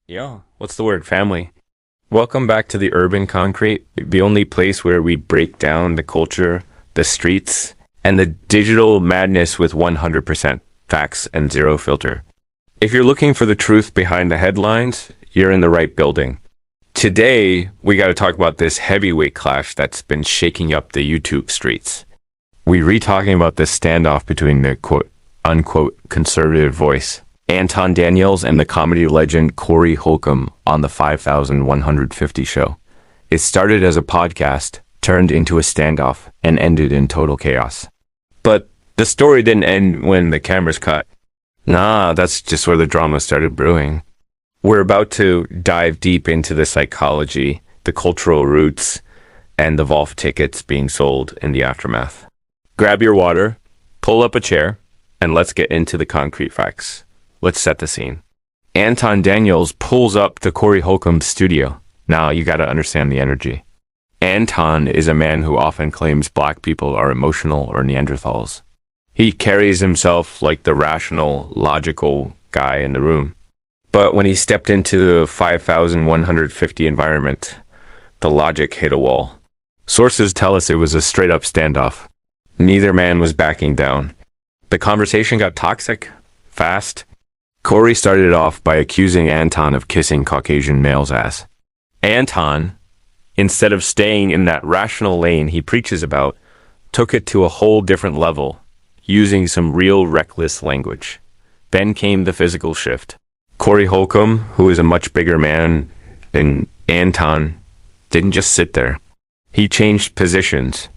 Yeah, what's the word? Family. Welcome back to the Urban Concrete, the only place where we break down the culture, the streets, and the digital madness with 100% facts and zero filter. If you're looking for the truth behind the headlines, you're in the right building. Today, we got to talk about this heavyweight clash that's been shaking up the YouTube streets. We re-talking about this standoff between the quote unquote conservative voice Anton Daniels and the comedy legend Corey Holcomb on the 5150 show. It started as a podcast, turned into a standoff, and ended in total chaos. But the story didn't end when the cameras cut. Nah, that's just where the drama started brewing. We're about to dive deep into the psychology, the cultural roots, and the Volf tickets being sold in the aftermath. Grab your water, pull up a chair, and let's get into the concrete facts. Let's set the scene. Anton Daniels pulls up to Corey Holcomb's studio. Now you gotta understand the energy. Anton is a man who often claims black people are emotional or Neanderthals. He carries himself like the rational, logical guy in the room. But when he stepped into the 5150 environment, the logic hit a wall. Sources tell us it was a straight-up standoff. Neither man was backing down. The conversation got toxic, fast. Corey started off by accusing Anton of kissing Caucasian male's ass. Anton, instead of staying in that rational lane he preaches about, took it to a whole different level, using some real reckless language. Then came the physical shift. Corey Holcomb, who is a much bigger man than Anton, didn't just sit there. He changed positions.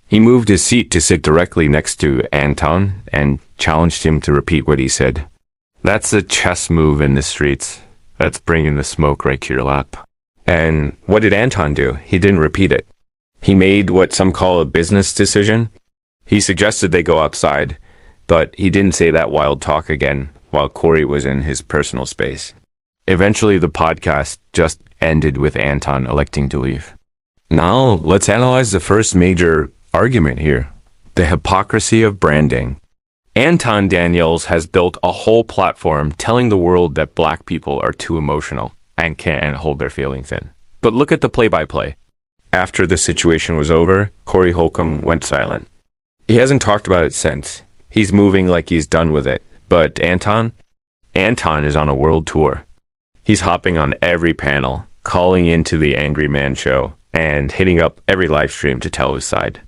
He moved his seat to sit directly next to Anton and challenged him to repeat what he said. That's a chess move in the streets. That's bringing the smoke right to your lap. And what did Anton do? He didn't repeat it. He made what some call a business decision. He suggested they go outside, but he didn't say that wild talk again while Corey was in his personal space. Eventually, the podcast just ended with Anton electing to leave. Now, let's analyze the first major argument here. The hypocrisy of branding. Anton Daniels has built a whole platform telling the world that black people are too emotional and can't hold their feelings in. But look at the play-by-play. After the situation was over, Corey Holcomb went silent. He hasn't talked about it since. He's moving like he's done with it. But Anton is on a world tour. He's hopping on every panel, calling into the Angry Man show, and hitting up every live stream to tell his side.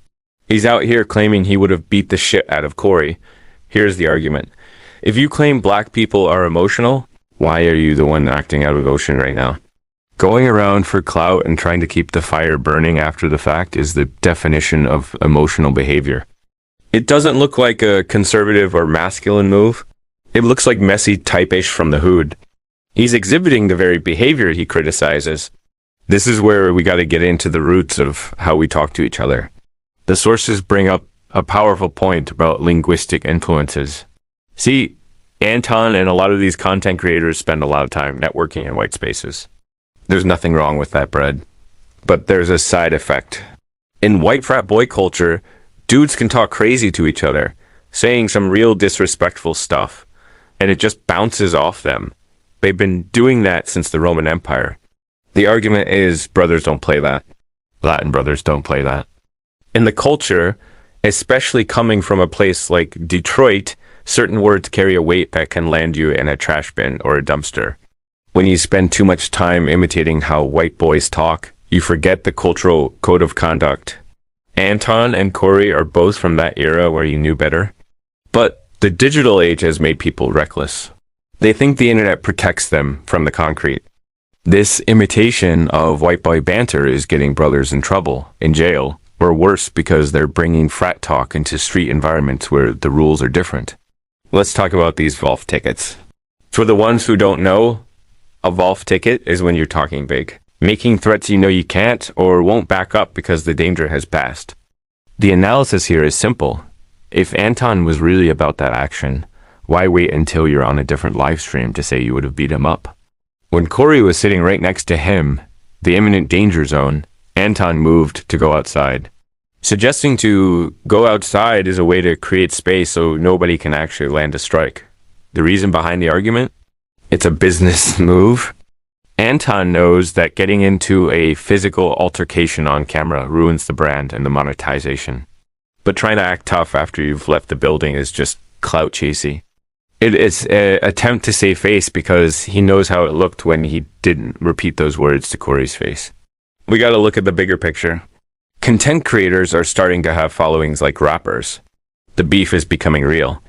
He's out here claiming he would have beat the shit out of Corey. Here's the argument. If you claim black people are emotional, why are you the one acting out of emotion right now? Going around for clout and trying to keep the fire burning after the fact is the definition of emotional behavior. It doesn't look like a conservative or masculine move. It looks like messy type-ish from the hood. He's exhibiting the very behavior he criticizes. This is where we got to get into the roots of how we talk to each other. The sources bring up a powerful point about linguistic influences. See, Anton and a lot of these content creators spend a lot of time networking in white spaces. There's nothing wrong with that, bread. But there's a side effect. In white frat boy culture, dudes can talk crazy to each other, saying some real disrespectful stuff, and it just bounces off them. They've been doing that since the Roman Empire. The argument is brothers don't play that. Latin brothers don't play that. In the culture, especially coming from a place like Detroit, certain words carry a weight that can land you in a trash bin or a dumpster. When you spend too much time imitating how white boys talk, you forget the cultural code of conduct. Anton and Corey are both from that era where you knew better. But the digital age has made people reckless. They think the internet protects them from the concrete. This imitation of white boy banter is getting brothers in trouble, in jail, or worse because they're bringing frat talk into street environments where the rules are different. Let's talk about these Volf tickets. For the ones who don't know, a Volf ticket is when you're talking big, making threats you know you can't or won't back up because the danger has passed. The analysis here is simple. If Anton was really about that action, why wait until you're on a different live stream to say you would have beat him up? When Corey was sitting right next to him, the imminent danger zone, Anton moved to go outside. Suggesting to go outside is a way to create space so nobody can actually land a strike. The reason behind the argument? It's a business move. Anton knows that getting into a physical altercation on camera ruins the brand and the monetization. But trying to act tough after you've left the building is just clout chasey. It is an attempt to save face because he knows how it looked when he didn't repeat those words to Corey's face. We gotta look at the bigger picture. Content creators are starting to have followings like rappers. The beef is becoming real.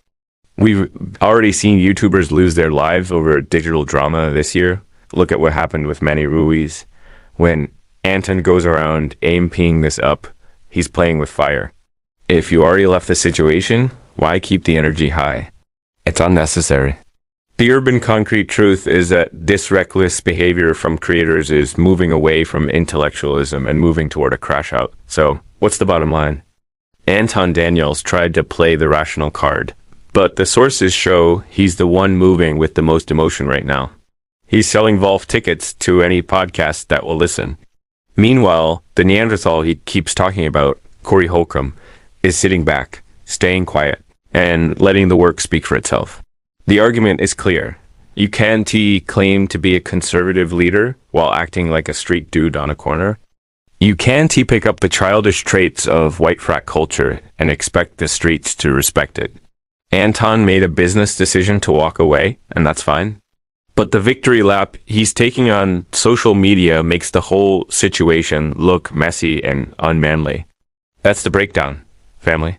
We've already seen YouTubers lose their lives over digital drama this year. Look at what happened with Manny Ruiz. When Anton goes around amping this up, he's playing with fire. If you already left the situation, why keep the energy high? It's unnecessary. The urban concrete truth is that this reckless behavior from creators is moving away from intellectualism and moving toward a crash out. So, what's the bottom line? Anton Daniels tried to play the rational card, but the sources show he's the one moving with the most emotion right now. He's selling Volf tickets to any podcast that will listen. Meanwhile, the Neanderthal he keeps talking about, Corey Holcomb, is sitting back, staying quiet, and letting the work speak for itself. The argument is clear. You can't claim to be a conservative leader while acting like a street dude on a corner. You can't pick up the childish traits of white frat culture and expect the streets to respect it. Anton made a business decision to walk away, and that's fine. But the victory lap he's taking on social media makes the whole situation look messy and unmanly. That's the breakdown, family.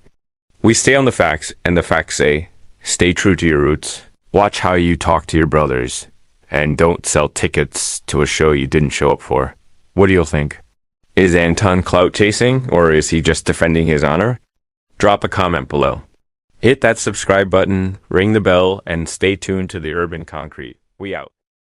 We stay on the facts, and the facts say, stay true to your roots, watch how you talk to your brothers, and don't sell tickets to a show you didn't show up for. What do you think? Is Anton clout chasing, or is he just defending his honor? Drop a comment below. Hit that subscribe button, ring the bell, and stay tuned to the Urban Concrete. We out.